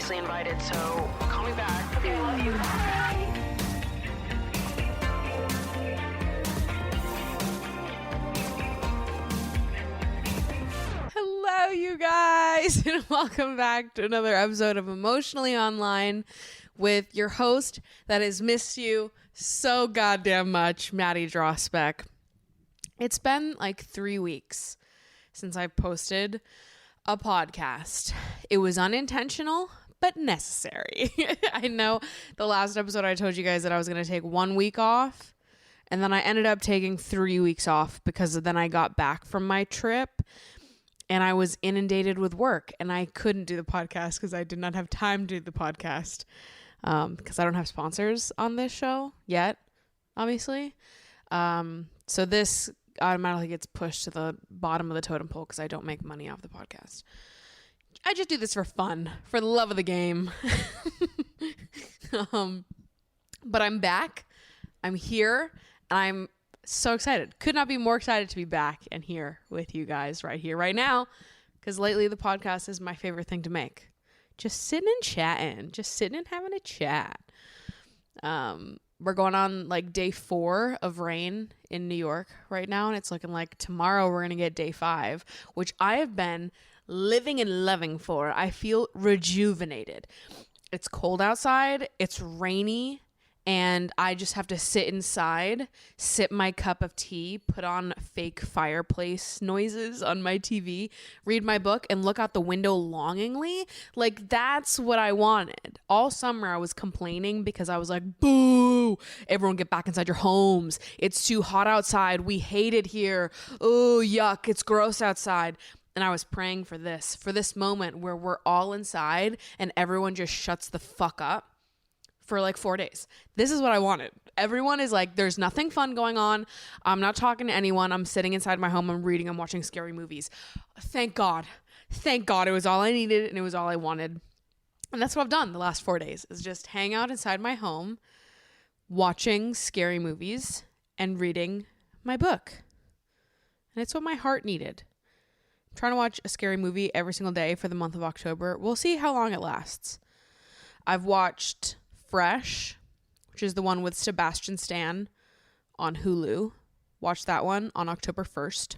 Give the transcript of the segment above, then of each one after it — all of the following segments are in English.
obviously invited, so call me back. Okay, love you. Hello, you guys, and welcome back to another episode of Emotionally Online with your host that has missed you so goddamn much, Maddie Drosbeck. It's been like 3 weeks since I posted a podcast. It was unintentional, but necessary. I know the last episode I told you guys that I was going to take 1 week off, and then I ended up taking 3 weeks off because then I got back from my trip and I was inundated with work and I couldn't do the podcast because I did not have time to do the podcast because I don't have sponsors on this show yet, obviously. So this automatically gets pushed to the bottom of the totem pole because I don't make money off the podcast. I just do this for fun, for the love of the game. But I'm back. I'm here, and I'm so excited. Could not be more excited to be back and here with you guys right here, right now, because lately the podcast is my favorite thing to make. Just sitting and chatting, just sitting and having a chat. We're going on like day 4 of rain in New York right now, and it's looking like tomorrow we're going to get day 5, which I have been living and loving for. I feel rejuvenated. It's cold outside, it's rainy, and I just have to sit inside, sip my cup of tea, put on fake fireplace noises on my TV, read my book, and look out the window longingly. Like, that's what I wanted. All summer I was complaining because I was like, boo, everyone get back inside your homes. It's too hot outside. We hate it here. Oh, yuck, it's gross outside. And I was praying for this moment where we're all inside and everyone just shuts the fuck up for like 4 days. This is what I wanted. Everyone is like, there's nothing fun going on. I'm not talking to anyone. I'm sitting inside my home. I'm reading. I'm watching scary movies. Thank God. Thank God. It was all I needed and it was all I wanted. And that's what I've done the last 4 days, is just hang out inside my home, watching scary movies and reading my book. And it's what my heart needed. I'm trying to watch a scary movie every single day for the month of October. We'll see how long it lasts. I've watched Fresh, which is the one with Sebastian Stan on Hulu. Watched that one on October 1st.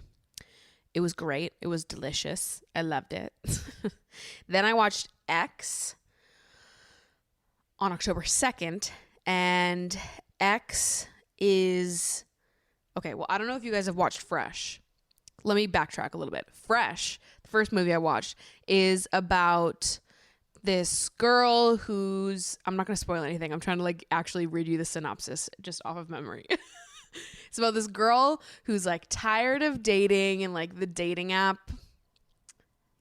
It was great. It was delicious. I loved it. Then I watched X on October 2nd. And X is... Okay, well, I don't know if you guys have watched Fresh. Let me backtrack a little bit. Fresh, the first movie I watched, is about this girl who's... I'm not going to spoil anything. I'm trying to like actually read you the synopsis just off of memory. It's about this girl who's like tired of dating and like the dating app,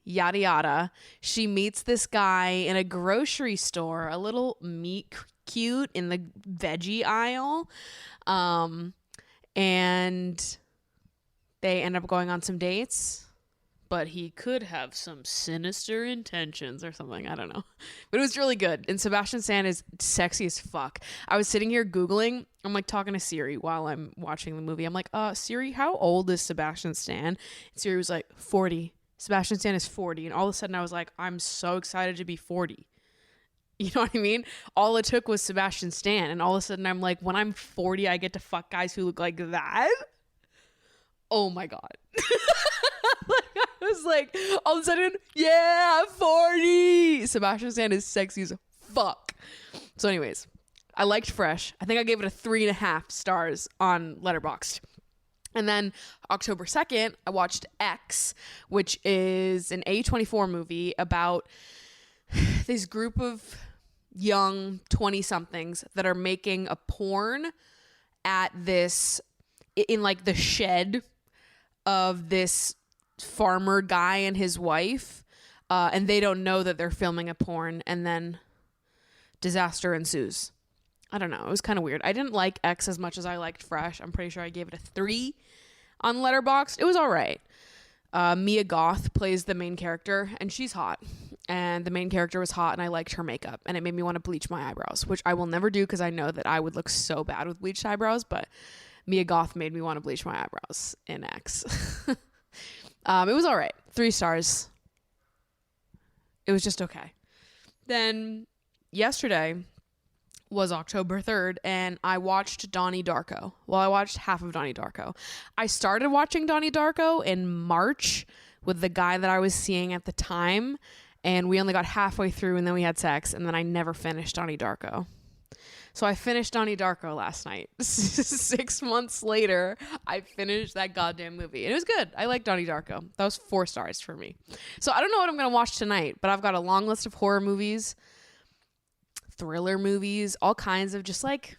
yada yada. She meets this guy in a grocery store, a little meet cute in the veggie aisle. And they end up going on some dates. But he could have some sinister intentions or something. I don't know. But it was really good. And Sebastian Stan is sexy as fuck. I was sitting here Googling. I'm like talking to Siri while I'm watching the movie. I'm like, Siri, how old is Sebastian Stan? And Siri was like, 40. Sebastian Stan is 40. And all of a sudden I was like, I'm so excited to be 40. You know what I mean? All it took was Sebastian Stan. And all of a sudden I'm like, when I'm 40, I get to fuck guys who look like that? Oh my God. I was like, all of a sudden, yeah, 40. Sebastian Stan is sexy as fuck. So anyways, I liked Fresh. I think I gave it a 3.5 stars on Letterboxd. And then October 2nd, I watched X, which is an A24 movie about this group of young 20-somethings that are making a porn at this, in like the shed of this farmer guy and his wife, and they don't know that they're filming a porn, and then disaster ensues. I don't know. It was kind of weird. I didn't like X as much as I liked Fresh. I'm pretty sure I gave it a 3 on Letterboxd. It was all right. Mia Goth plays the main character, and she's hot. And the main character was hot, and I liked her makeup, and it made me want to bleach my eyebrows, which I will never do because I know that I would look so bad with bleached eyebrows, but Mia Goth made me want to bleach my eyebrows in X. It was all right. 3 stars. It was just okay. Then yesterday was October 3rd, and I watched Donnie Darko. Well, I watched half of Donnie Darko. I started watching Donnie Darko in March with the guy that I was seeing at the time, and we only got halfway through, and then we had sex, and then I never finished Donnie Darko. So I finished Donnie Darko last night. 6 months later, I finished that goddamn movie. And it was good. I like Donnie Darko. That was 4 stars for me. So I don't know what I'm going to watch tonight, but I've got a long list of horror movies, thriller movies, all kinds of just like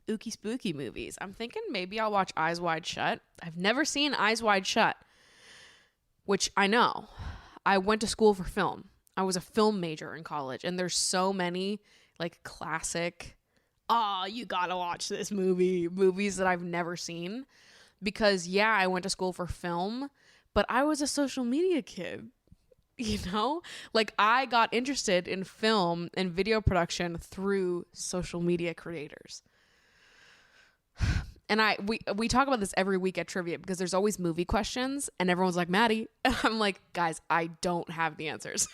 ooky spooky movies. I'm thinking maybe I'll watch Eyes Wide Shut. I've never seen Eyes Wide Shut, which I know. I went to school for film. I was a film major in college, and there's so many like classic, oh, you gotta watch this movies that I've never seen. Because yeah, I went to school for film, but I was a social media kid. You know, like I got interested in film and video production through social media creators. And we talk about this every week at trivia because there's always movie questions and everyone's like, Maddie. And I'm like, guys, I don't have the answers.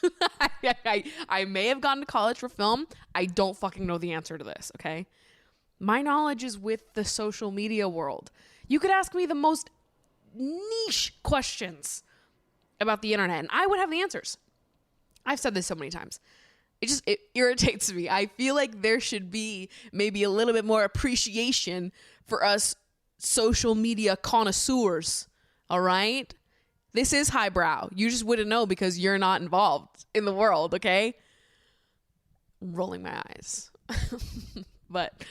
I may have gone to college for film. I don't fucking know the answer to this, okay? My knowledge is with the social media world. You could ask me the most niche questions about the internet and I would have the answers. I've said this so many times. It irritates me. I feel like there should be maybe a little bit more appreciation for us social media connoisseurs. All right? This is highbrow. You just wouldn't know because you're not involved in the world, okay? I'm rolling my eyes. But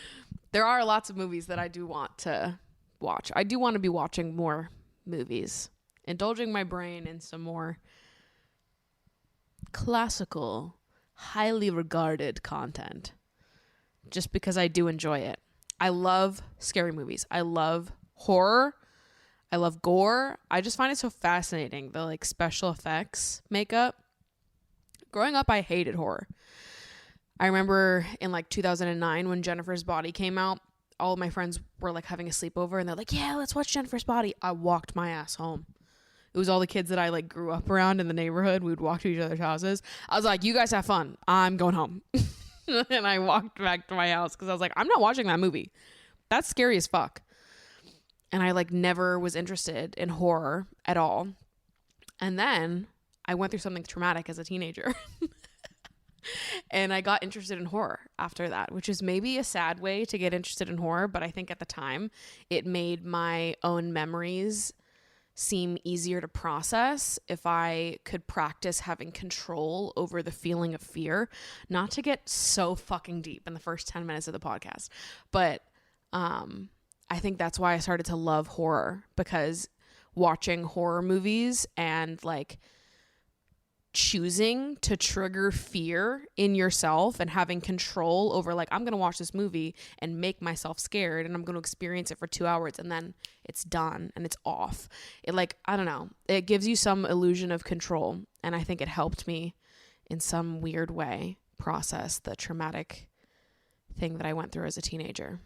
there are lots of movies that I do want to watch. I do want to be watching more movies, indulging my brain in some more classical, highly regarded content, just because I do enjoy it. I love scary movies. I love horror. I love gore. I just find it so fascinating, the like special effects makeup. Growing up, I hated horror. I remember in like 2009 when Jennifer's Body came out, all of my friends were like having a sleepover and they're like, yeah, let's watch Jennifer's Body. I walked my ass home. It was all the kids that I like grew up around in the neighborhood. We would walk to each other's houses. I was like, you guys have fun. I'm going home. And I walked back to my house because I was like, I'm not watching that movie. That's scary as fuck. And I like never was interested in horror at all. And then I went through something traumatic as a teenager. And I got interested in horror after that, which is maybe a sad way to get interested in horror. But I think at the time it made my own memories seem easier to process if I could practice having control over the feeling of fear. Not to get so fucking deep in the first 10 minutes of the podcast, but I think that's why I started to love horror, because watching horror movies and like choosing to trigger fear in yourself and having control over like, I'm going to watch this movie and make myself scared and I'm going to experience it for 2 hours and then it's done and it's off. It like, I don't know, it gives you some illusion of control. And I think it helped me in some weird way process the traumatic thing that I went through as a teenager.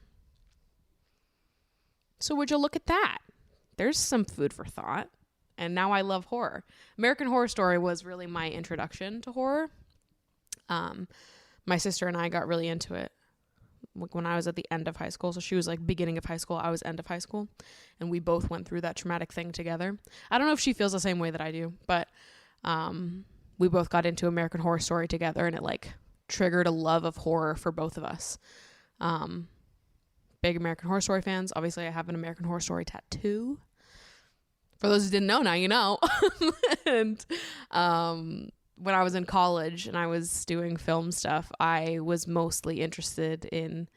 So would you look at that? There's some food for thought. And now I love horror. American Horror Story was really my introduction to horror. My sister and I got really into it when I was at the end of high school. So she was like beginning of high school. I was end of high school. And we both went through that traumatic thing together. I don't know if she feels the same way that I do. But we both got into American Horror Story together. And it like triggered a love of horror for both of us. Big American Horror Story fans. Obviously, I have an American Horror Story tattoo. For those who didn't know, now you know. And when I was in college and I was doing film stuff, I was mostly interested in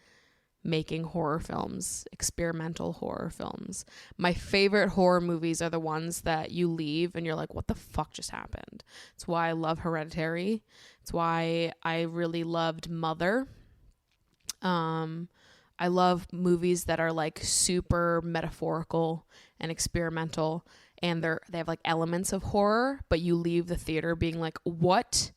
making horror films, experimental horror films. My favorite horror movies are the ones that you leave and you're like, what the fuck just happened? It's why I love Hereditary. It's why I really loved Mother. I love movies that are like super metaphorical and experimental, and they have like elements of horror, but you leave the theater being like, what?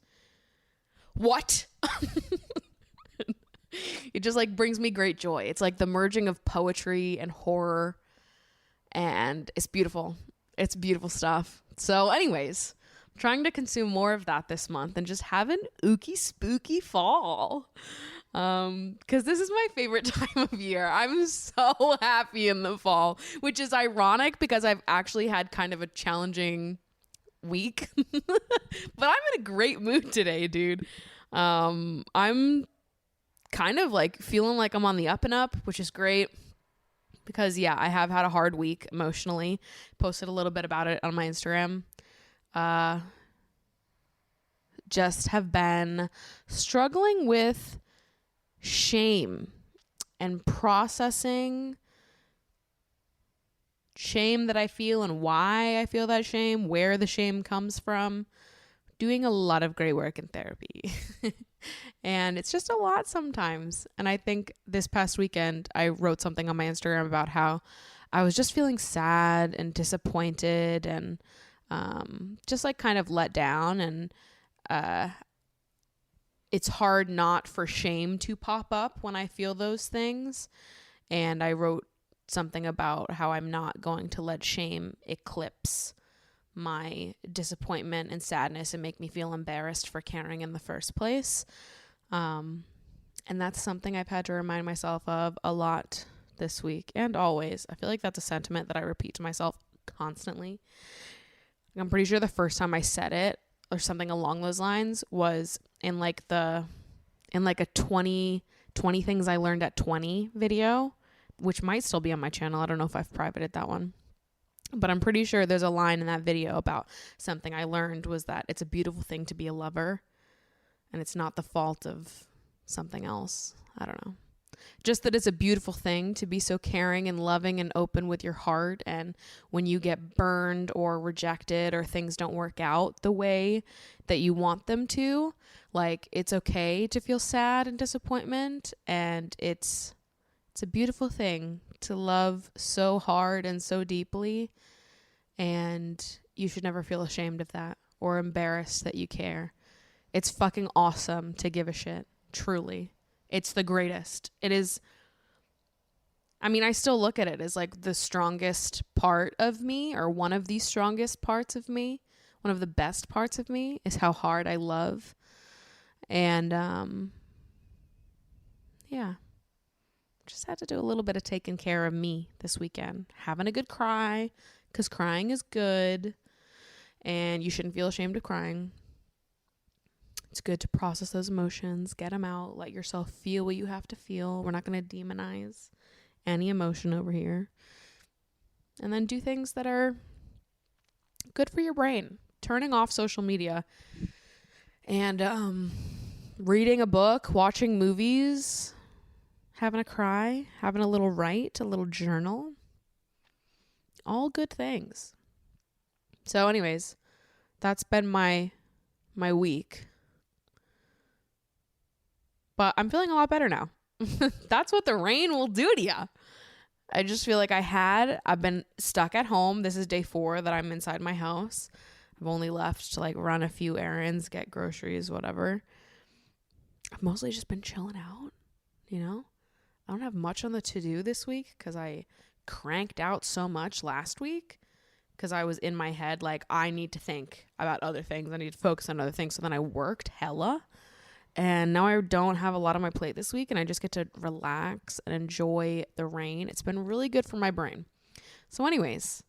It just like brings me great joy. It's like the merging of poetry and horror, and it's beautiful. It's beautiful stuff. So anyways, trying to consume more of that this month and just have an ooky spooky fall. Because this is my favorite time of year. I'm so happy in the fall, which is ironic because I've actually had kind of a challenging week. But I'm in a great mood today, dude. I'm kind of like feeling like I'm on the up and up, which is great. Because yeah, I have had a hard week emotionally. Posted a little bit about it on my Instagram. Just have been struggling with shame and processing shame that I feel and why I feel that shame, where the shame comes from. Doing a lot of great work in therapy. And it's just a lot sometimes. And I think this past weekend, I wrote something on my Instagram about how I was just feeling sad and disappointed and just like kind of let down. And it's hard not for shame to pop up when I feel those things. And I wrote something about how I'm not going to let shame eclipse my disappointment and sadness and make me feel embarrassed for caring in the first place. And that's something I've had to remind myself of a lot this week and always. I feel like that's a sentiment that I repeat to myself constantly. I'm pretty sure the first time I said it or something along those lines was in like a 20 things I learned at 20 video, which might still be on my channel. I don't know if I've privated that one. But I'm pretty sure there's a line in that video about something I learned was that it's a beautiful thing to be a lover and it's not the fault of something else. I don't know. Just that it's a beautiful thing to be so caring and loving and open with your heart. And when you get burned or rejected or things don't work out the way that you want them to, like it's okay to feel sad and disappointment. And it's a beautiful thing to love so hard and so deeply, and you should never feel ashamed of that or embarrassed that you care. It's fucking awesome to give a shit. Truly. It's the greatest. It is. I mean, I still look at it as like the strongest part of me, or one of the strongest parts of me. One of the best parts of me is how hard I love. And yeah. Just had to do a little bit of taking care of me this weekend. Having a good cry, because crying is good. And you shouldn't feel ashamed of crying. It's good to process those emotions, get them out, let yourself feel what you have to feel. We're not going to demonize any emotion over here. And then do things that are good for your brain. Turning off social media and reading a book, watching movies, having a cry, having a little write, a little journal. All good things. So anyways, that's been my week. But I'm feeling a lot better now. That's what the rain will do to you. I just feel like I've been stuck at home. This is day 4 that I'm inside my house. I've only left to like run a few errands, get groceries, whatever. I've mostly just been chilling out, you know? I don't have much on the to-do this week because I cranked out so much last week because I was in my head like, I need to think about other things. I need to focus on other things. So then I worked hella. And now I don't have a lot on my plate this week, and I just get to relax and enjoy the rain. It's been really good for my brain. So anyways,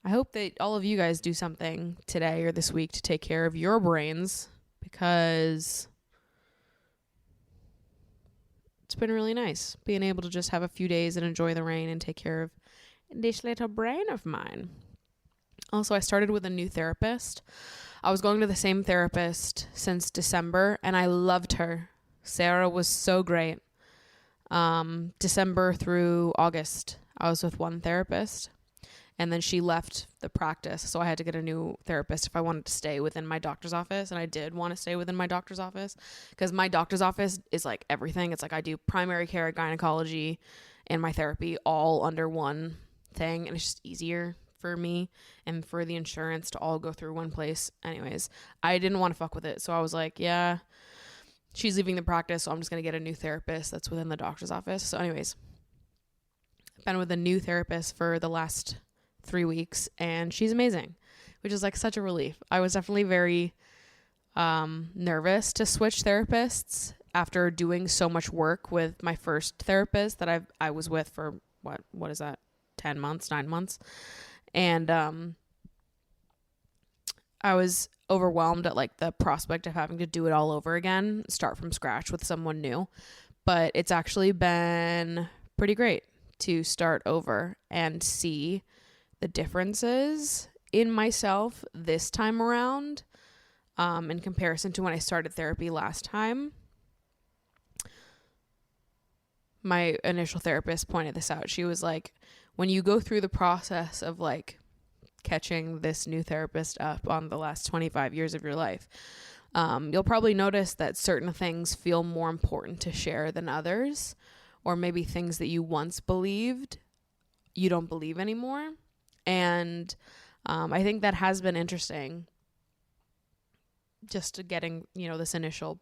I hope that all of you guys do something today or this week to take care of your brains, because it's been really nice being able to just have a few days and enjoy the rain and take care of this little brain of mine. Also, I started with a new therapist. I was going to the same therapist since December, and I loved her. Sarah was so great. December through August, I was with one therapist, and then she left the practice, so I had to get a new therapist if I wanted to stay within my doctor's office, and I did want to stay within my doctor's office, because my doctor's office is like everything. It's like I do primary care, gynecology, and my therapy all under one thing, and it's just easier for me and for the insurance to all go through one place. Anyways, I didn't want to fuck with it, so I was like, yeah, she's leaving the practice, so I'm just gonna get a new therapist that's within the doctor's office. So anyways, I've been with a new therapist for the last 3 weeks, and she's amazing, which is like such a relief. I was definitely very nervous to switch therapists after doing so much work with my first therapist that I was with for what is that, 10 months, 9 months. And I was overwhelmed at like the prospect of having to do it all over again, start from scratch with someone new. But it's actually been pretty great to start over and see the differences in myself this time around, in comparison to when I started therapy last time. My initial therapist pointed this out. She was like, when you go through the process of like catching this new therapist up on the last 25 years of your life, you'll probably notice that certain things feel more important to share than others, or maybe things that you once believed you don't believe anymore. And I think that has been interesting, just to getting, this initial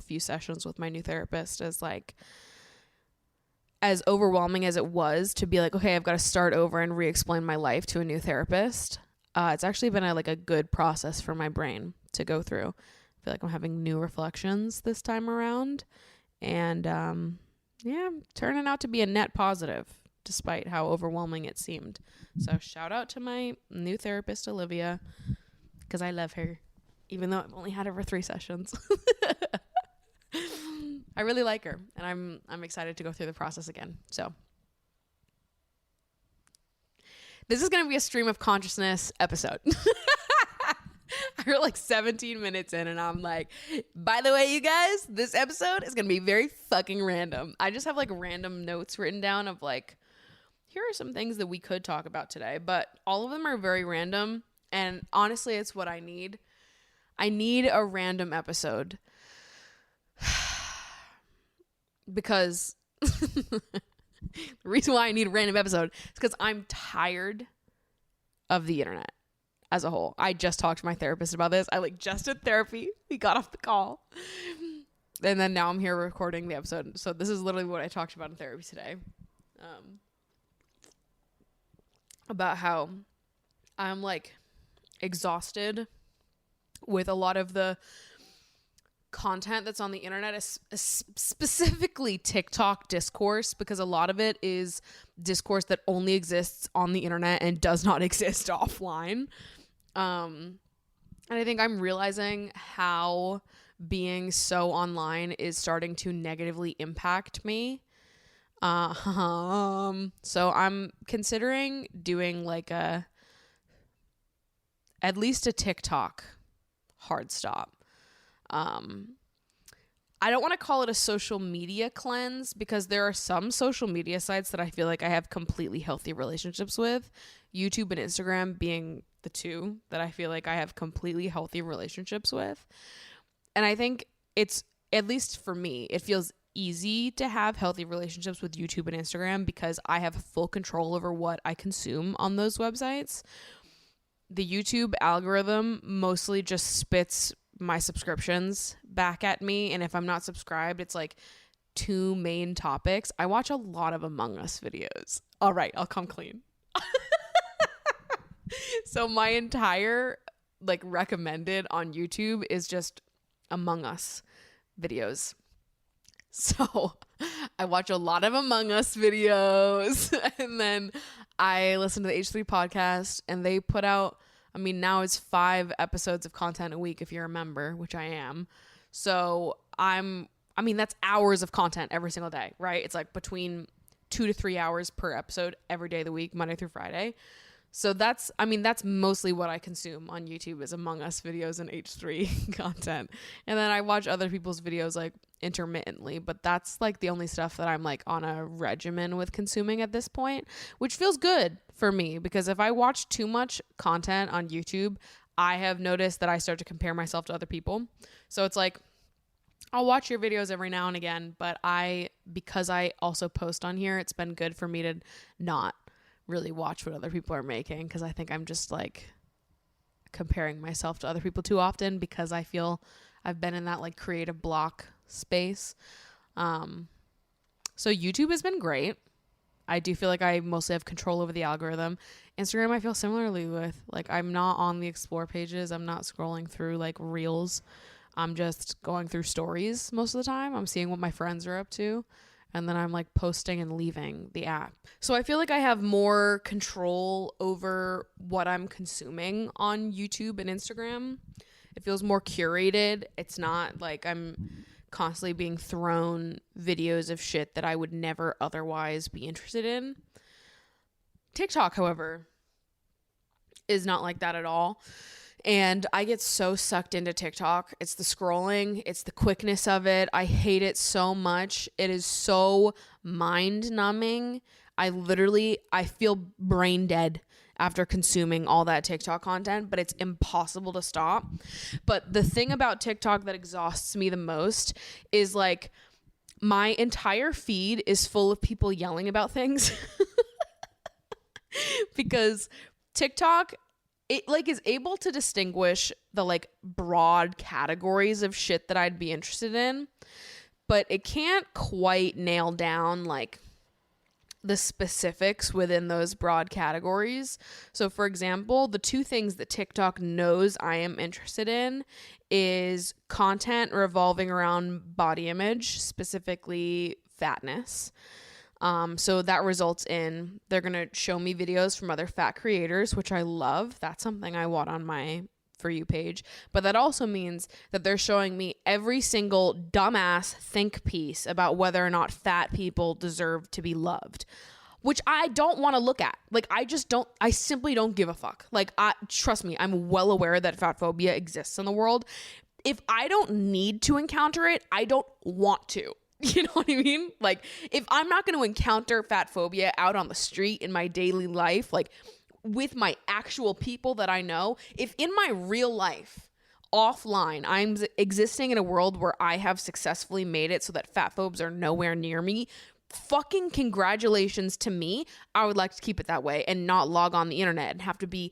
few sessions with my new therapist, is like, as overwhelming as it was to be like, okay, I've got to start over and re-explain my life to a new therapist. It's actually been a good process for my brain to go through. I feel like I'm having new reflections this time around, and turning out to be a net positive despite how overwhelming it seemed. So shout out to my new therapist, Olivia, because I love her, even though I've only had her for 3 sessions. I really like her, and I'm excited to go through the process again. So this is going to be a stream of consciousness episode. We're like 17 minutes in, and I'm like, by the way, you guys, this episode is going to be very fucking random. I just have like random notes written down of like, here are some things that we could talk about today, but all of them are very random. And honestly, it's what I need. I need a random episode. Because the reason why I need a random episode is because I'm tired of the internet as a whole. I just talked to my therapist about this. I just did therapy. We got off the call. And then now I'm here recording the episode. So this is literally what I talked about in therapy today. About how I'm exhausted with a lot of the content that's on the internet, specifically TikTok discourse, because a lot of it is discourse that only exists on the internet and does not exist offline. And I think I'm realizing how being so online is starting to negatively impact me. So I'm considering doing at least a TikTok hard stop. I don't want to call it a social media cleanse, because there are some social media sites that I feel like I have completely healthy relationships with, YouTube and Instagram being the two that I feel like I have completely healthy relationships with. And I think it's, at least for me, it feels easy to have healthy relationships with YouTube and Instagram because I have full control over what I consume on those websites. The YouTube algorithm mostly just spits my subscriptions back at me, and if I'm not subscribed, it's 2 main topics. I watch a lot of Among Us videos. All right, I'll come clean. So my entire recommended on YouTube is just Among Us videos. So I watch a lot of Among Us videos, and then I listen to the H3 podcast, and they put out, now it's 5 episodes of content a week if you're a member, which I am. So that's hours of content every single day, right? It's between 2 to 3 hours per episode every day of the week, Monday through Friday. So that's mostly what I consume on YouTube is Among Us videos and H3 content. And then I watch other people's videos intermittently, but that's the only stuff that I'm on a regimen with consuming at this point, which feels good for me, because if I watch too much content on YouTube, I have noticed that I start to compare myself to other people. So it's I'll watch your videos every now and again, but because I also post on here, it's been good for me to not really watch what other people are making, because I think I'm just comparing myself to other people too often, because I feel I've been in that creative block space. So YouTube has been great. I do feel like I mostly have control over the algorithm. Instagram, I feel similarly with. Like, I'm not on the explore pages. I'm not scrolling through like reels. I'm just going through stories most of the time. I'm seeing what my friends are up to. And then I'm like posting and leaving the app. So I feel like I have more control over what I'm consuming on YouTube and Instagram. It feels more curated. It's not like I'm constantly being thrown videos of shit that I would never otherwise be interested in. TikTok, however, is not like that at all. And I get so sucked into TikTok. It's the scrolling. It's the quickness of it. I hate it so much. It is so mind numbing. I feel brain dead after consuming all that TikTok content, but it's impossible to stop. But the thing about TikTok that exhausts me the most is like my entire feed is full of people yelling about things. Because TikTok, it like is able to distinguish the like broad categories of shit that I'd be interested in, but it can't quite nail down like the specifics within those broad categories. So for example, the two things that TikTok knows I am interested in is content revolving around body image, specifically fatness. So that results in they're going to show me videos from other fat creators, which I love. That's something I want on my For You page. But that also means that they're showing me every single dumbass think piece about whether or not fat people deserve to be loved, which I don't want to look at. Like, I simply don't give a fuck. Like, trust me, I'm well aware that fat phobia exists in the world. If I don't need to encounter it, I don't want to. You know what I mean? Like, if I'm not going to encounter fat phobia out on the street in my daily life, like with my actual people that I know, if in my real life, offline, I'm existing in a world where I have successfully made it so that fat phobes are nowhere near me, fucking congratulations to me. I would like to keep it that way and not log on the internet and have to be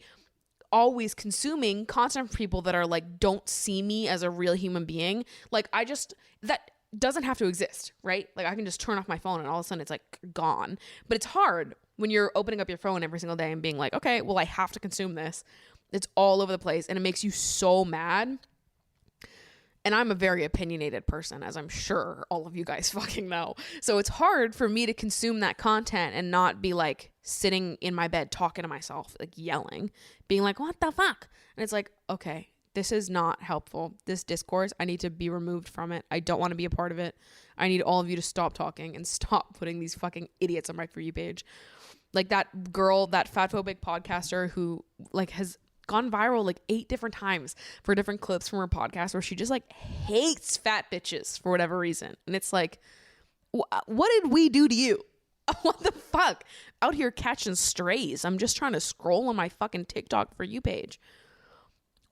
always consuming content from people that are like, don't see me as a real human being. Like, that doesn't have to exist, right? Like, I can just turn off my phone and all of a sudden it's like gone. But it's hard when you're opening up your phone every single day and being like, okay, well, I have to consume this. It's all over the place and it makes you so mad. And I'm a very opinionated person, as I'm sure all of you guys fucking know. So it's hard for me to consume that content and not be like sitting in my bed talking to myself, like yelling, being like, what the fuck? And it's like, okay, this is not helpful. This discourse, I need to be removed from it. I don't want to be a part of it. I need all of you to stop talking and stop putting these fucking idiots on my For You page. Like that girl, that fatphobic podcaster who like has gone viral like 8 different times for different clips from her podcast where she just like hates fat bitches for whatever reason. And it's like, what did we do to you? What the fuck? Out here catching strays. I'm just trying to scroll on my fucking TikTok For You page.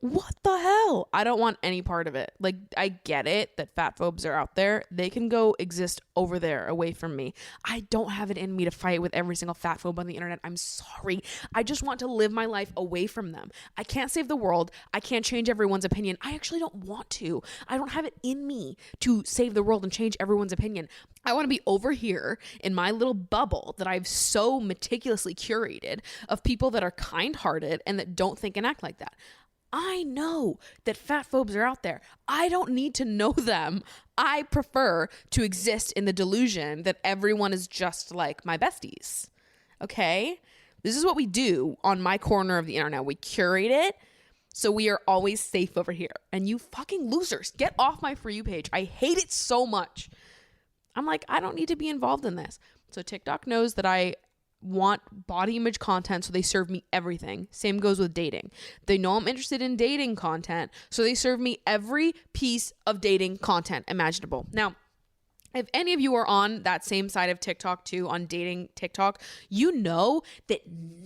What the hell? I don't want any part of it. Like, I get it that fat phobes are out there. They can go exist over there away from me. I don't have it in me to fight with every single fat phobe on the internet. I'm sorry. I just want to live my life away from them. I can't save the world. I can't change everyone's opinion. I actually don't want to. I don't have it in me to save the world and change everyone's opinion. I want to be over here in my little bubble that I've so meticulously curated of people that are kind-hearted and that don't think and act like that. I know that fat phobes are out there. I don't need to know them. I prefer to exist in the delusion that everyone is just like my besties. Okay? This is what we do on my corner of the internet. We curate it so we are always safe over here. And you fucking losers, get off my For You page. I hate it so much. I'm like, I don't need to be involved in this. So TikTok knows that I want body image content, so they serve me everything. Same goes with dating. They know I'm interested in dating content, so they serve me every piece of dating content imaginable. Now, if any of you are on that same side of TikTok too, on dating TikTok, you know that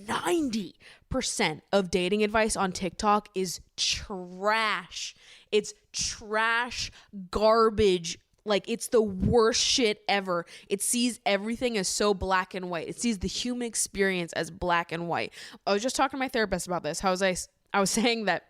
90% of dating advice on TikTok is trash. It's trash, garbage. Like, it's the worst shit ever. It sees everything as so black and white. It sees the human experience as black and white. I was just talking to my therapist about this. I was saying that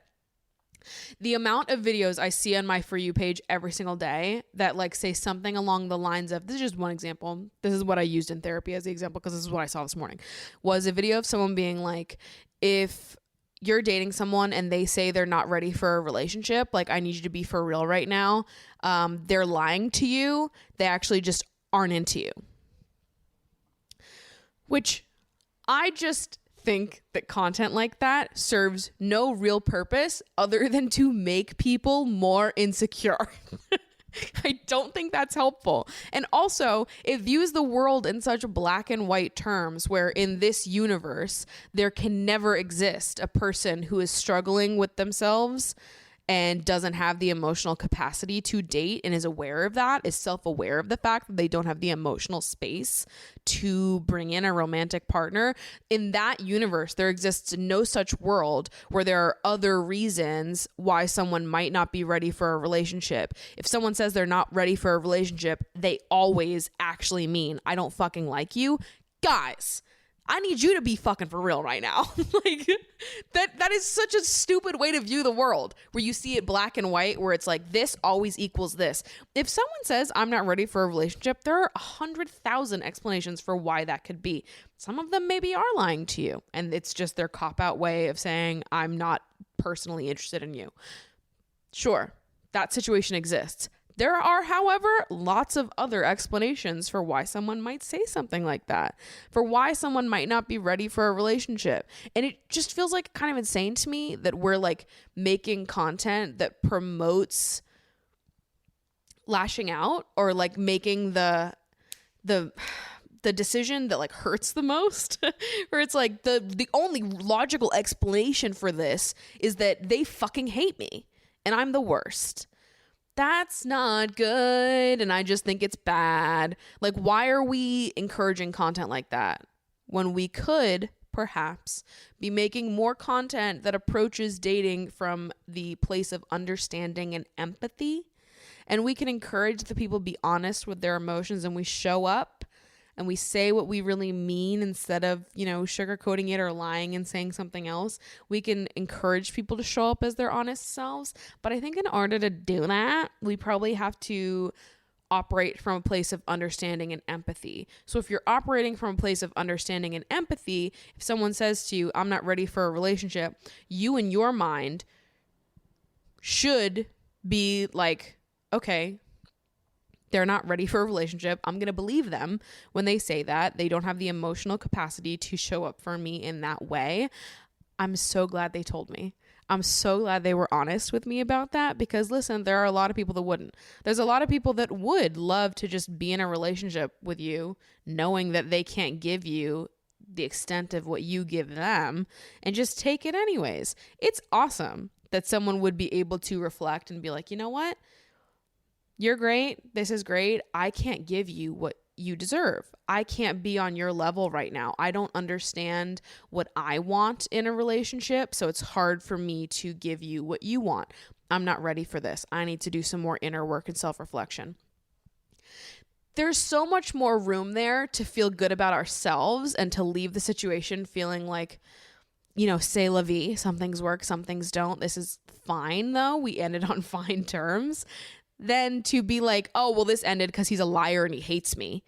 The amount of videos I see on my For You page every single day that like say something along the lines of, this is just one example. This is what I used in therapy as the example because this is what I saw this morning, was a video of someone being like, if you're dating someone and they say they're not ready for a relationship, like I need you to be for real right now. They're lying to you. They actually just aren't into you. Which I just think that content like that serves no real purpose other than to make people more insecure. I don't think that's helpful. And also, it views the world in such black and white terms where in this universe, there can never exist a person who is struggling with themselves and doesn't have the emotional capacity to date and is aware of that, is self-aware of the fact that they don't have the emotional space to bring in a romantic partner. In that universe, there exists no such world where there are other reasons why someone might not be ready for a relationship. If someone says they're not ready for a relationship, they always actually mean, I don't fucking like you. Guys, I need you to be fucking for real right now. Like that is such a stupid way to view the world, where you see it black and white, where it's like this always equals this. If someone says I'm not ready for a relationship, there are 100,000 explanations for why that could be. Some of them maybe are lying to you, and it's just their cop-out way of saying I'm not personally interested in you. Sure, that situation exists. There are, however, lots of other explanations for why someone might say something like that, for why someone might not be ready for a relationship. And it just feels like kind of insane to me that we're like making content that promotes lashing out, or like making the decision that like hurts the most, where it's like the only logical explanation for this is that they fucking hate me and I'm the worst. That's not good, and I just think it's bad. Like, why are we encouraging content like that when we could perhaps be making more content that approaches dating from the place of understanding and empathy? And we can encourage the people to be honest with their emotions, and we show up and we say what we really mean instead of, sugarcoating it or lying and saying something else. We can encourage people to show up as their honest selves. But I think in order to do that, we probably have to operate from a place of understanding and empathy. So if you're operating from a place of understanding and empathy, if someone says to you, I'm not ready for a relationship, you in your mind should be like, okay, they're not ready for a relationship. I'm going to believe them when they say that. They don't have the emotional capacity to show up for me in that way. I'm so glad they told me. I'm so glad they were honest with me about that, because listen, there are a lot of people that wouldn't. There's a lot of people that would love to just be in a relationship with you, knowing that they can't give you the extent of what you give them, and just take it anyways. It's awesome that someone would be able to reflect and be like, you know what? You're great. This is great. I can't give you what you deserve. I can't be on your level right now. I don't understand what I want in a relationship, so it's hard for me to give you what you want. I'm not ready for this. I need to do some more inner work and self-reflection. There's so much more room there to feel good about ourselves and to leave the situation feeling like, c'est la vie. Some things work, some things don't. This is fine, though. We ended on fine terms. Than to be like, oh, well, this ended because he's a liar and he hates me.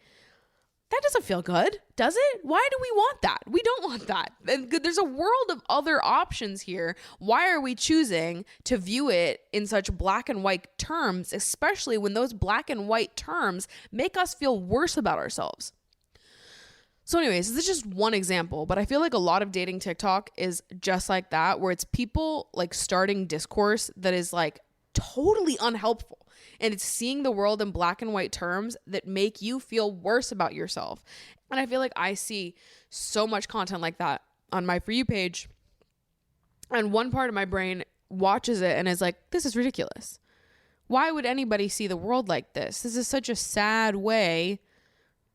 That doesn't feel good, does it? Why do we want that? We don't want that. And there's a world of other options here. Why are we choosing to view it in such black and white terms, especially when those black and white terms make us feel worse about ourselves? So anyways, this is just one example, but I feel like a lot of dating TikTok is just like that, where it's people like starting discourse that is like totally unhelpful. And it's seeing the world in black and white terms that make you feel worse about yourself. And I feel like I see so much content like that on my For You page. And one part of my brain watches it and is like, this is ridiculous. Why would anybody see the world like this? This is such a sad way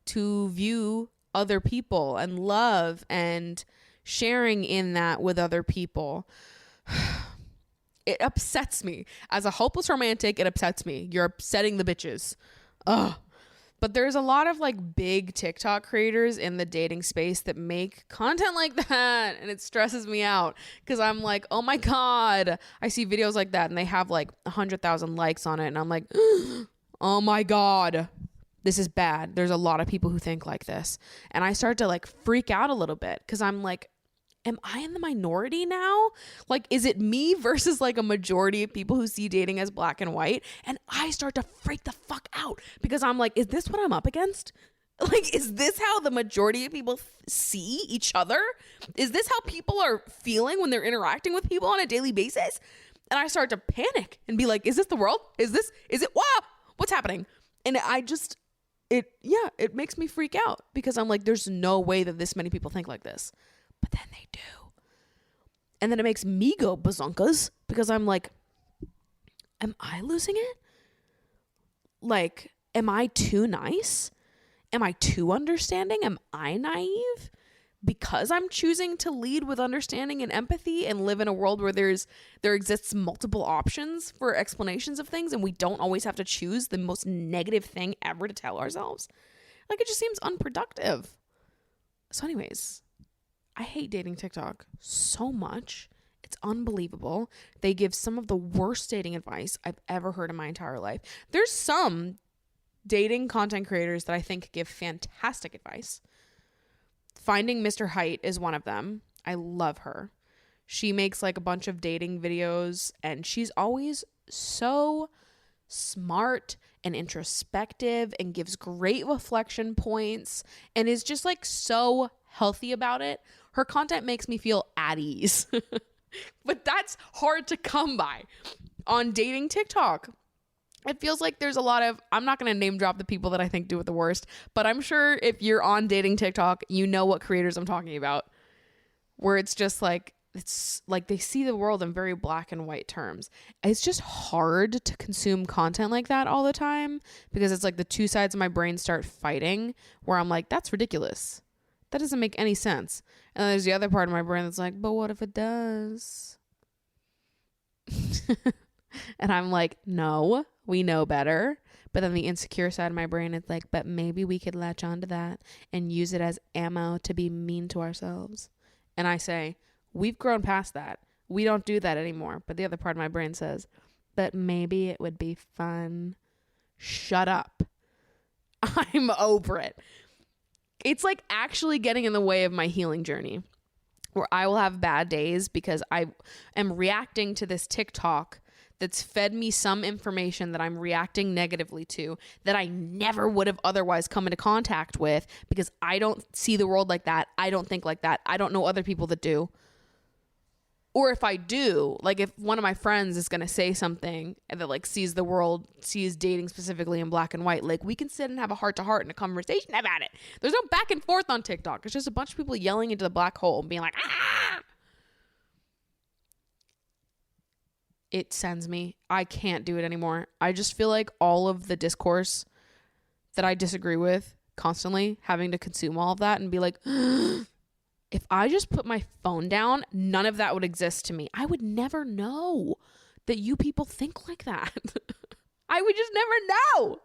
to view other people and love and sharing in that with other people. It upsets me. As a hopeless romantic, it upsets me. You're upsetting the bitches. Ugh. But there's a lot of like big TikTok creators in the dating space that make content like that. And it stresses me out because I'm like, oh my God, I see videos like that and they have like 100,000 likes on it. And I'm like, oh my God, this is bad. There's a lot of people who think like this. And I start to like freak out a little bit because I'm like, am I in the minority now? Like, is it me versus like a majority of people who see dating as black and white? And I start to freak the fuck out because I'm like, is this what I'm up against? Like, is this how the majority of people see each other? Is this how people are feeling when they're interacting with people on a daily basis? And I start to panic and be like, is this the world? Is it, wow, what's happening? And it makes me freak out because I'm like, there's no way that this many people think like this. But then they do. And then it makes me go bazonkas because I'm like, am I losing it? Like, am I too nice? Am I too understanding? Am I naive? Because I'm choosing to lead with understanding and empathy and live in a world where there exists multiple options for explanations of things and we don't always have to choose the most negative thing ever to tell ourselves. Like, it just seems unproductive. So anyways, I hate dating TikTok so much. It's unbelievable. They give some of the worst dating advice I've ever heard in my entire life. There's some dating content creators that I think give fantastic advice. Finding Mr. Height is one of them. I love her. She makes like a bunch of dating videos and she's always so smart and introspective and gives great reflection points and is just like so healthy about it. Her content makes me feel at ease. But that's hard to come by on dating TikTok. It feels like there's a lot of, I'm not going to name drop the people that I think do it the worst, but I'm sure if you're on dating TikTok, you know what creators I'm talking about, where it's just like, it's like they see the world in very black and white terms. It's just hard to consume content like that all the time because it's like the two sides of my brain start fighting where I'm like, that's ridiculous. That doesn't make any sense. And then there's the other part of my brain that's like, but what if it does? And I'm like, no, we know better. But then the insecure side of my brain is like, but maybe we could latch onto that and use it as ammo to be mean to ourselves. And I say, we've grown past that. We don't do that anymore. But the other part of my brain says, but maybe it would be fun. Shut up. I'm over it. It's like actually getting in the way of my healing journey where I will have bad days because I am reacting to this TikTok that's fed me some information that I'm reacting negatively to that I never would have otherwise come into contact with because I don't see the world like that. I don't think like that. I don't know other people that do. Or if I do, like if one of my friends is going to say something that like sees the world, sees dating specifically in black and white, like we can sit and have a heart to heart and a conversation about it. There's no back and forth on TikTok. It's just a bunch of people yelling into the black hole and being like, ah! It sends me. I can't do it anymore. I just feel like all of the discourse that I disagree with constantly having to consume all of that and be like, if I just put my phone down, none of that would exist to me. I would never know that you people think like that. I would just never know.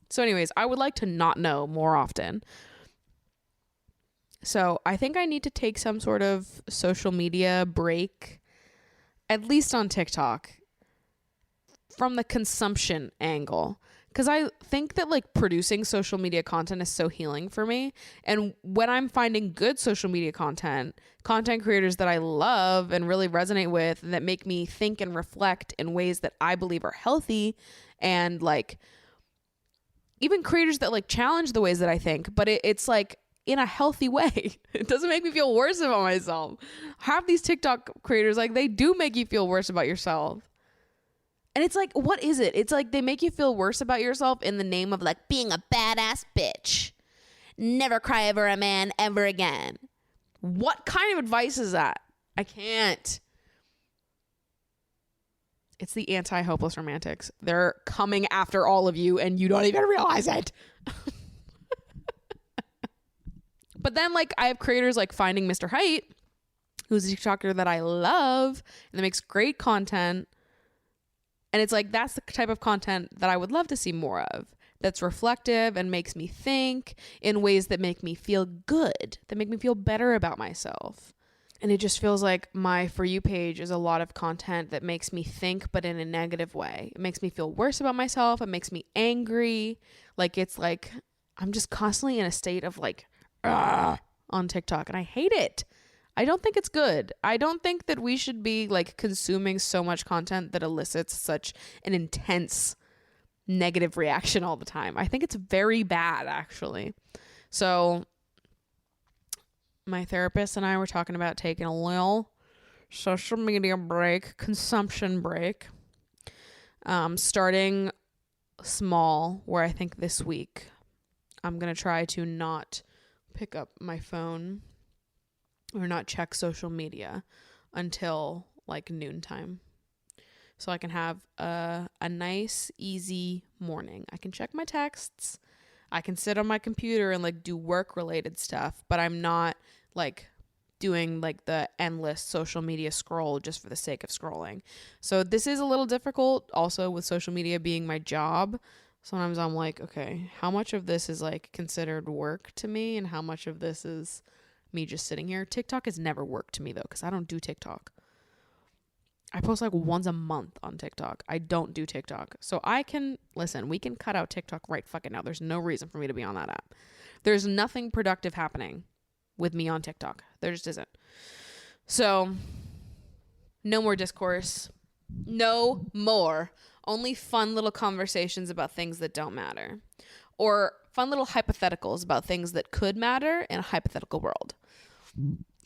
So anyways, I would like to not know more often. So I think I need to take some sort of social media break, at least on TikTok, from the consumption angle. Because I think that like producing social media content is so healing for me. And when I'm finding good social media content creators that I love and really resonate with and that make me think and reflect in ways that I believe are healthy and like even creators that like challenge the ways that I think, but it's like in a healthy way. It doesn't make me feel worse about myself. Half these TikTok creators, like they do make you feel worse about yourself. And it's like, what is it? It's like they make you feel worse about yourself in the name of like being a badass bitch. Never cry over a man ever again. What kind of advice is that? I can't. It's the anti-hopeless romantics. They're coming after all of you and you don't even realize it. But then like I have creators like Finding Mr. Height, who's a TikToker that I love and that makes great content. And it's like, that's the type of content that I would love to see more of. That's reflective and makes me think in ways that make me feel good, that make me feel better about myself. And it just feels like my For You page is a lot of content that makes me think, but in a negative way. It makes me feel worse about myself. It makes me angry. Like, it's like, I'm just constantly in a state of like, on TikTok. And I hate it. I don't think it's good. I don't think that we should be like consuming so much content that elicits such an intense negative reaction all the time. I think it's very bad, actually. So my therapist and I were talking about taking a little social media break, consumption break, starting small, where I think this week I'm going to try to not pick up my phone or not check social media until like noontime. So I can have a nice, easy morning. I can check my texts. I can sit on my computer and like do work related stuff, but I'm not like doing like the endless social media scroll just for the sake of scrolling. So this is a little difficult also with social media being my job. Sometimes I'm like, okay, how much of this is like considered work to me and how much of this is me just sitting here? TikTok has never worked to me though, because I don't do TikTok. I post like once a month on TikTok. I don't do TikTok. So I can, listen, we can cut out TikTok right fucking now. There's no reason for me to be on that app. There's nothing productive happening with me on TikTok. There just isn't. So no more discourse. No more. Only fun little conversations about things that don't matter. Or fun little hypotheticals about things that could matter in a hypothetical world.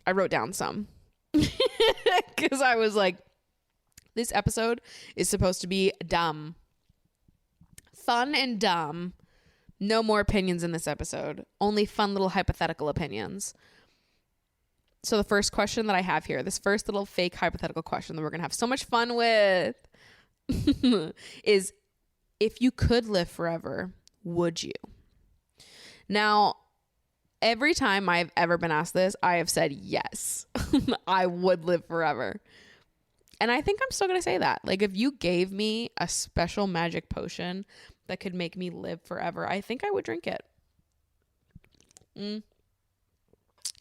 I wrote down some. Because I was like, this episode is supposed to be dumb. Fun and dumb. No more opinions in this episode. Only fun little hypothetical opinions. So the first question that I have here, this first little fake hypothetical question that we're going to have so much fun with is, if you could live forever, would you? Now, every time I've ever been asked this, I have said yes. I would live forever. And I think I'm still going to say that. Like, if you gave me a special magic potion that could make me live forever, I think I would drink it.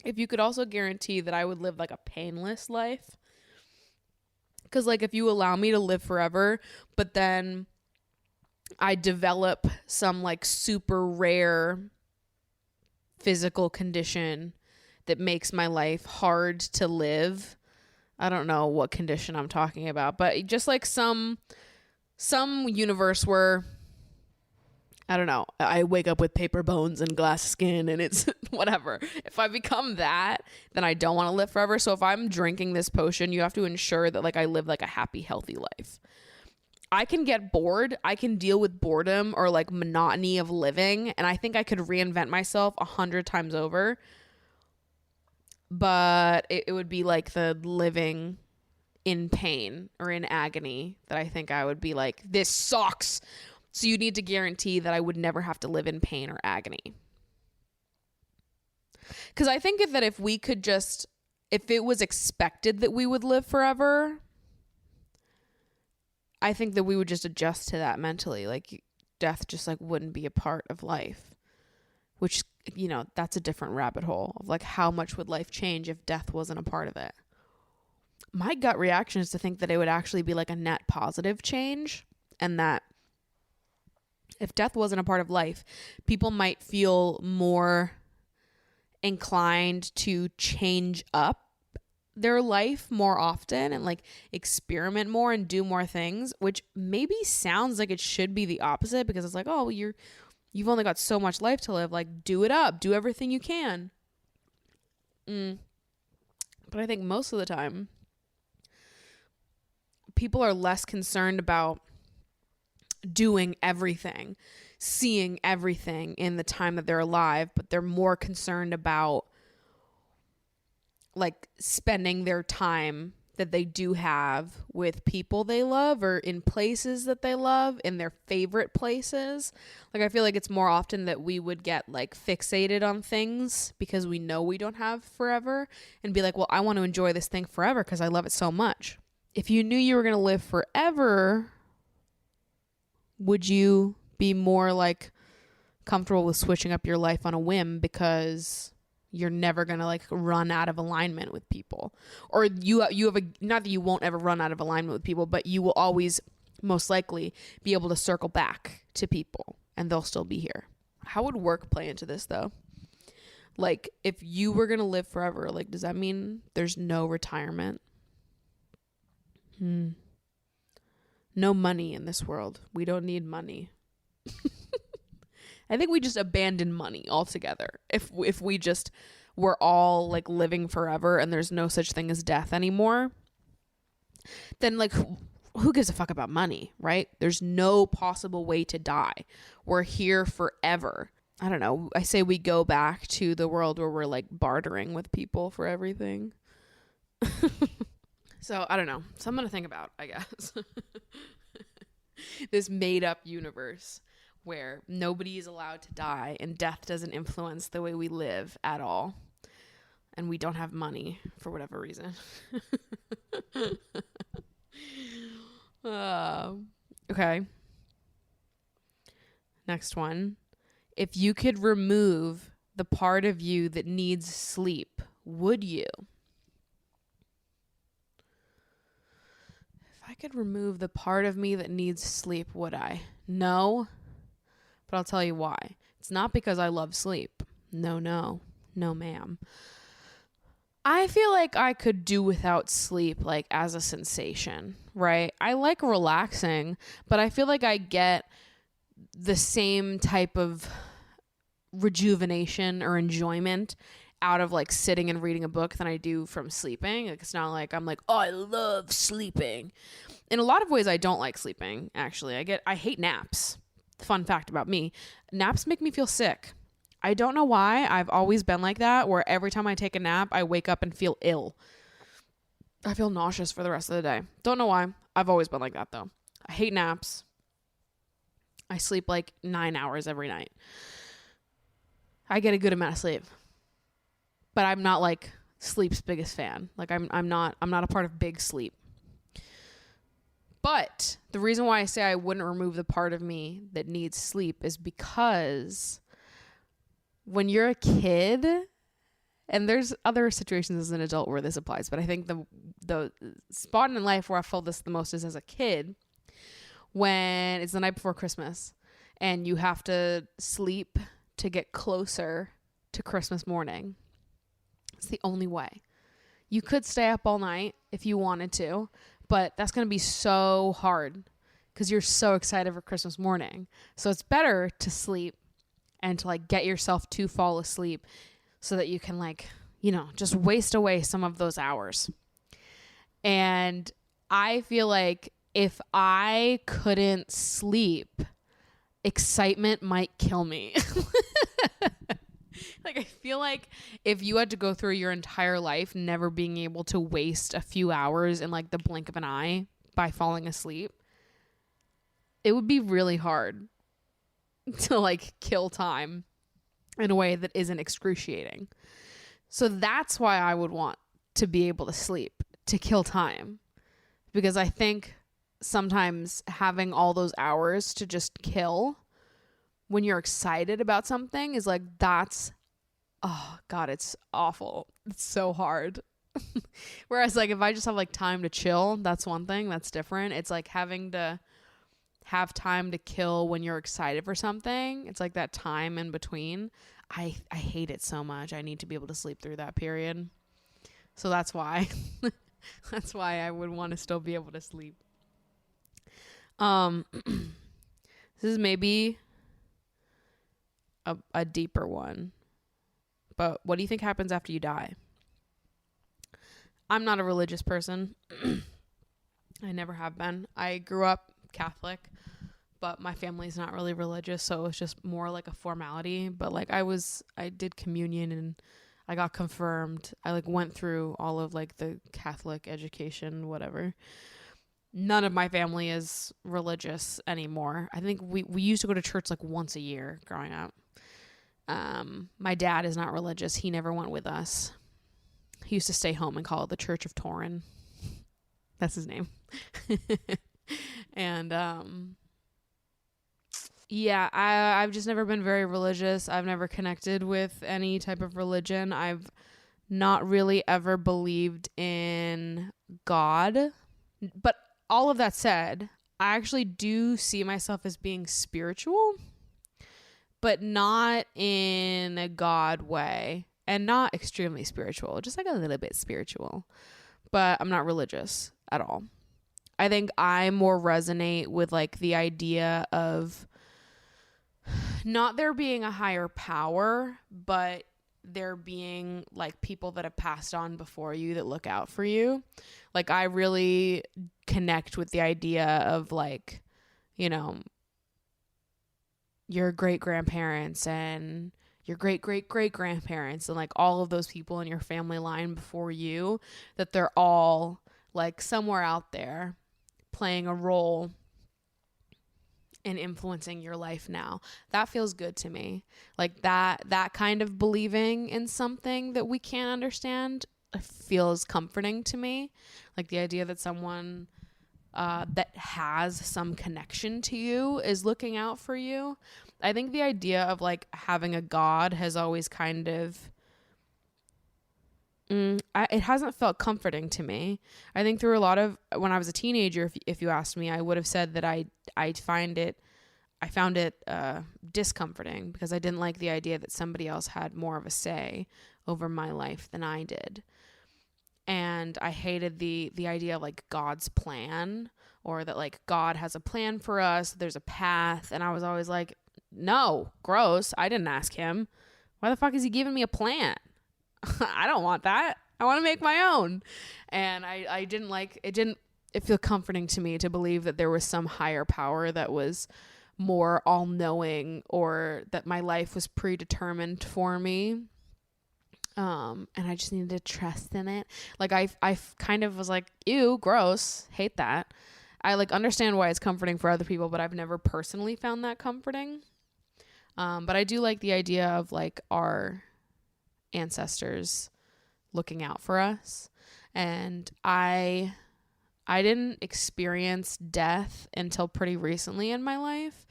If you could also guarantee that I would live like a painless life. Because like, if you allow me to live forever, but then I develop some like super rare physical condition that makes my life hard to live. I don't know what condition I'm talking about, but just like some universe where, I don't know, I wake up with paper bones and glass skin and it's whatever. If I become that, then I don't want to live forever. So if I'm drinking this potion, you have to ensure that like I live like a happy, healthy life. I can get bored. I can deal with boredom or like monotony of living. And I think I could reinvent myself 100 times over. But it would be like the living in pain or in agony that I think I would be like, this sucks. So you need to guarantee that I would never have to live in pain or agony. Because I think that if we could just, if it was expected that we would live forever, I think that we would just adjust to that mentally. Like, death just like wouldn't be a part of life, which, you know, that's a different rabbit hole of like, how much would life change if death wasn't a part of it? My gut reaction is to think that it would actually be like a net positive change, and that if death wasn't a part of life, people might feel more inclined to change up their life more often and like experiment more and do more things, which maybe sounds like it should be the opposite, because it's like, oh, you've only got so much life to live, like do it up, do everything you can. But I think most of the time people are less concerned about doing everything, seeing everything in the time that they're alive, but they're more concerned about like spending their time that they do have with people they love or in places that they love, in their favorite places. Like, I feel like it's more often that we would get like fixated on things because we know we don't have forever, and be like, well, I want to enjoy this thing forever because I love it so much. If you knew you were going to live forever, would you be more like comfortable with switching up your life on a whim because you're never going to like run out of alignment with people? Or you have not that you won't ever run out of alignment with people, but you will always most likely be able to circle back to people and they'll still be here. How would work play into this though? Like if you were going to live forever, like does that mean there's no retirement? No money in this world. We don't need money. I think we just abandon money altogether. If we just were all like living forever and there's no such thing as death anymore, then like who gives a fuck about money, right? There's no possible way to die. We're here forever. I don't know. I say we go back to the world where we're like bartering with people for everything. So I don't know. Something to think about, I guess. This made up universe where nobody is allowed to die and death doesn't influence the way we live at all. And we don't have money for whatever reason. Okay. Next one. If you could remove the part of you that needs sleep, would you? If I could remove the part of me that needs sleep, would I? No. But I'll tell you why. It's not because I love sleep. No, ma'am. I feel like I could do without sleep, like as a sensation, right? I like relaxing, but I feel like I get the same type of rejuvenation or enjoyment out of like sitting and reading a book than I do from sleeping. Like it's not like I'm like, oh, I love sleeping. In a lot of ways, I don't like sleeping, actually. I hate naps. Fun fact about me, naps make me feel sick. I don't know why. I've always been like that, where every time I take a nap, I wake up and feel ill. I feel nauseous for the rest of the day. Don't know why. I've always been like that, though. I hate naps. I sleep like 9 hours every night. I get a good amount of sleep. But I'm not like sleep's biggest fan. Like I'm not a part of big sleep. But the reason why I say I wouldn't remove the part of me that needs sleep is because when you're a kid, and there's other situations as an adult where this applies, but I think the spot in life where I felt this the most is as a kid, when it's the night before Christmas and you have to sleep to get closer to Christmas morning. It's the only way. You could stay up all night if you wanted to, but that's going to be so hard because you're so excited for Christmas morning. So it's better to sleep and to like get yourself to fall asleep so that you can like, just waste away some of those hours. And I feel like if I couldn't sleep, excitement might kill me. Like, I feel like if you had to go through your entire life never being able to waste a few hours in like the blink of an eye by falling asleep, it would be really hard to like kill time in a way that isn't excruciating. So that's why I would want to be able to sleep, to kill time. Because I think sometimes having all those hours to just kill when you're excited about something is like, oh God, it's awful. It's so hard. Whereas like if I just have like time to chill, that's one thing, that's different. It's like having to have time to kill when you're excited for something. It's like that time in between. I hate it so much. I need to be able to sleep through that period. So that's why. That's why I would want to still be able to sleep. This is maybe a deeper one. But what do you think happens after you die? I'm not a religious person. I never have been. I grew up Catholic, but my family's not really religious, so it's just more like a formality. But like I did communion and I got confirmed. I like went through all of like the Catholic education, whatever. None of my family is religious anymore. I think we used to go to church like once a year growing up. My dad is not religious. He never went with us. He used to stay home and call it the Church of Torin. That's his name. And Yeah, I've just never been very religious. I've never connected with any type of religion. I've not really ever believed in God. But all of that said, I actually do see myself as being spiritual, but not in a God way, and not extremely spiritual, just like a little bit spiritual. But I'm not religious at all. I think I more resonate with like the idea of not there being a higher power, but there being like people that have passed on before you that look out for you. Like I really connect with the idea of like, you know, your great grandparents and your great great great grandparents and like all of those people in your family line before you, that they're all like somewhere out there playing a role in influencing your life now. That feels good to me. Like that kind of believing in something that we can't understand feels comforting to me. Like the idea that someone that has some connection to you is looking out for you. I think the idea of like having a God has always kind of it hasn't felt comforting to me. I think through a lot of when I was a teenager, if you asked me, I would have said that I found it discomforting because I didn't like the idea that somebody else had more of a say over my life than I did. And I hated the idea of like God's plan, or that like God has a plan for us. There's a path. And I was always like, no, gross. I didn't ask him. Why the fuck is he giving me a plan? I don't want that. I want to make my own. And I didn't like, it feel comforting to me to believe that there was some higher power that was more all-knowing, or that my life was predetermined for me. And I just needed to trust in it. Like I kind of was like, ew, gross, hate that. I like understand why it's comforting for other people, but I've never personally found that comforting. But I do like the idea of like our ancestors looking out for us. And I didn't experience death until pretty recently in my life.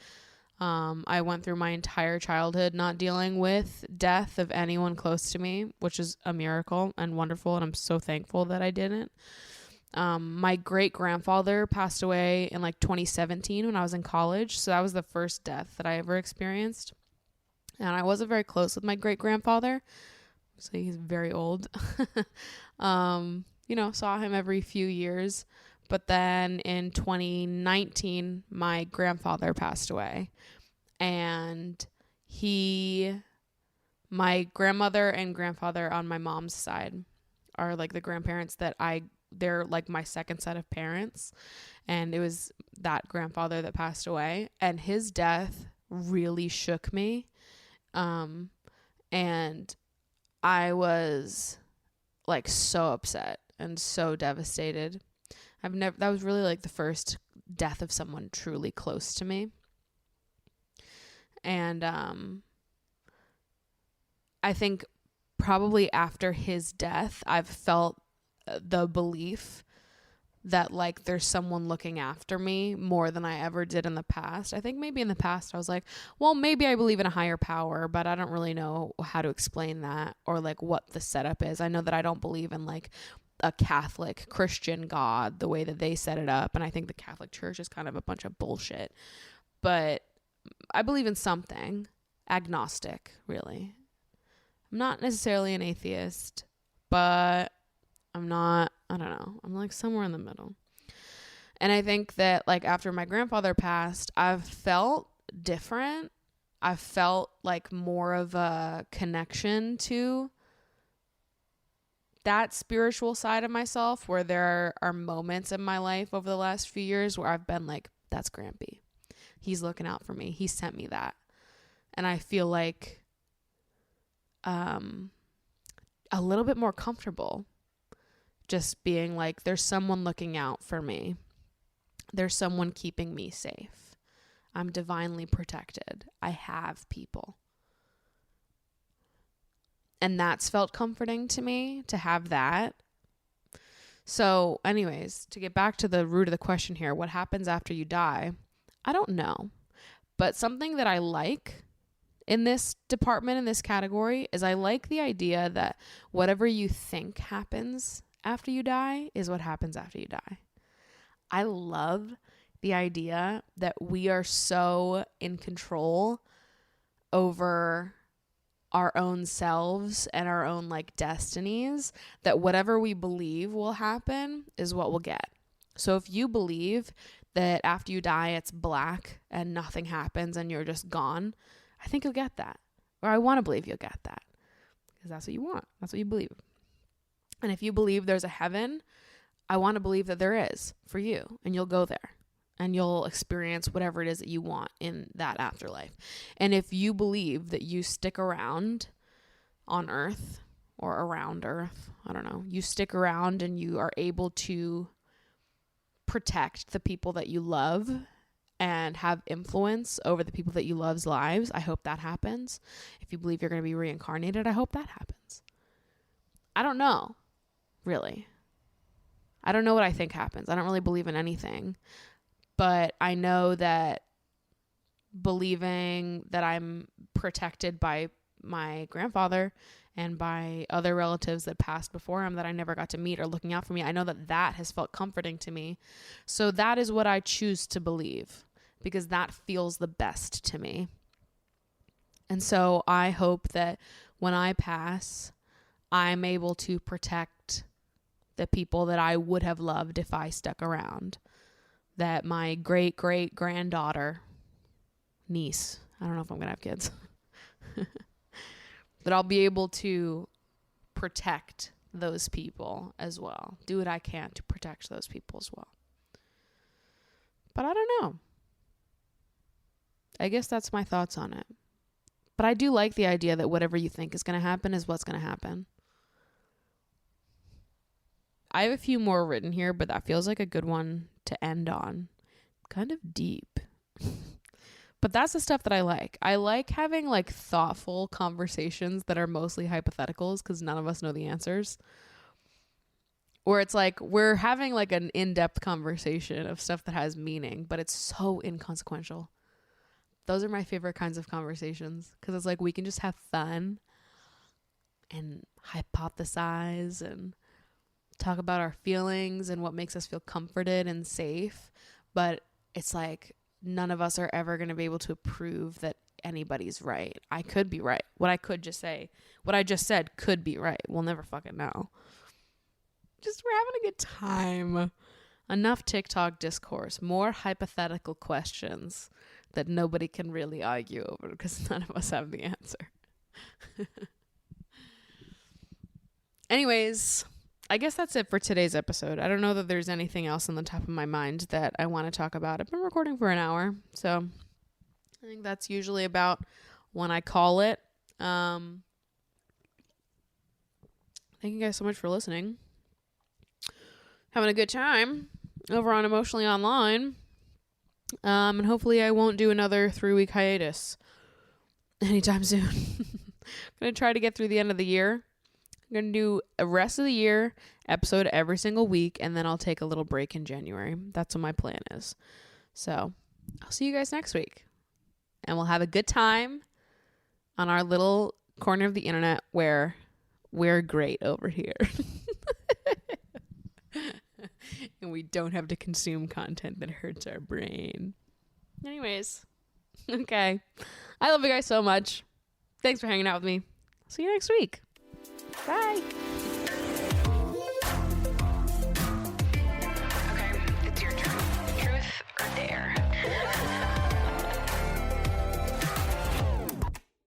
I went through my entire childhood not dealing with death of anyone close to me, which is a miracle and wonderful, and I'm so thankful that I didn't. My great grandfather passed away in like 2017 when I was in college, so that was the first death that I ever experienced. And I wasn't very close with my great grandfather, so he's very old. Saw him every few years. But then in 2019, my grandfather passed away. And my grandmother and grandfather on my mom's side are like the grandparents they're like my second set of parents. And it was that grandfather that passed away. And his death really shook me. And I was like so upset and so devastated. That was really like the first death of someone truly close to me. And I think probably after his death, I've felt the belief that like there's someone looking after me more than I ever did in the past. I think maybe in the past I was like, well, maybe I believe in a higher power, but I don't really know how to explain that or like what the setup is. I know that I don't believe in like a Catholic Christian God the way that they set it up, and I think the Catholic Church is kind of a bunch of bullshit. But I believe in something. Agnostic, really. I'm not necessarily an atheist, but I'm not, I don't know. I'm like somewhere in the middle. And I think that like after my grandfather passed, I've felt different. I've felt like more of a connection to that spiritual side of myself, where there are moments in my life over the last few years where I've been like, that's Grampy. He's looking out for me. He sent me that. And I feel like a little bit more comfortable just being like, there's someone looking out for me. There's someone keeping me safe. I'm divinely protected. I have people. And that's felt comforting to me to have that. So anyways, to get back to the root of the question here, what happens after you die? I don't know. But something that I like in this department, in this category, is I like the idea that whatever you think happens after you die is what happens after you die. I love the idea that we are so in control over our own selves and our own like destinies that whatever we believe will happen is what we'll get. So if you believe that after you die it's black and nothing happens and you're just gone, I think you'll get that. Or I want to believe you'll get that. Because that's what you want. That's what you believe. And if you believe there's a heaven, I want to believe that there is for you. And you'll go there. And you'll experience whatever it is that you want in that afterlife. And if you believe that you stick around on Earth or around Earth, I don't know, you stick around and you are able to protect the people that you love and have influence over the people that you love's lives, I hope that happens. If you believe you're going to be reincarnated, I hope that happens. I don't know, really. I don't know what I think happens. I don't really believe in anything. But I know that believing that I'm protected by my grandfather and by other relatives that passed before him that I never got to meet or looking out for me, I know that that has felt comforting to me. So that is what I choose to believe because that feels the best to me. And so I hope that when I pass, I'm able to protect the people that I would have loved if I stuck around. That my great-great-granddaughter, niece, I don't know if I'm going to have kids, that I'll be able to protect those people as well. Do what I can to protect those people as well. But I don't know. I guess that's my thoughts on it. But I do like the idea that whatever you think is going to happen is what's going to happen. I have a few more written here, but that feels like a good one to end on. Kind of deep. But that's the stuff that I like. I like having like thoughtful conversations that are mostly hypotheticals because none of us know the answers. Or it's like we're having like an in-depth conversation of stuff that has meaning, but it's so inconsequential. Those are my favorite kinds of conversations because it's like we can just have fun and hypothesize and talk about our feelings and what makes us feel comforted and safe. But it's like none of us are ever going to be able to prove that anybody's right. I could be right. What I just said could be right. We'll never fucking know. Just we're having a good time. Enough TikTok discourse. More hypothetical questions that nobody can really argue over because none of us have the answer. Anyways, I guess that's it for today's episode. I don't know that there's anything else on the top of my mind that I want to talk about. I've been recording for an hour, so I think that's usually about when I call it. Thank you guys so much for listening. Having a good time over on Emotionally Online. And hopefully I won't do another 3-week hiatus anytime soon. I'm going to try to get through the end of the year. I'm going to do a rest of the year episode every single week, and then I'll take a little break in January. That's what my plan is. So I'll see you guys next week. And we'll have a good time on our little corner of the internet where we're great over here. And we don't have to consume content that hurts our brain. Anyways, okay. I love you guys so much. Thanks for hanging out with me. See you next week. Bye.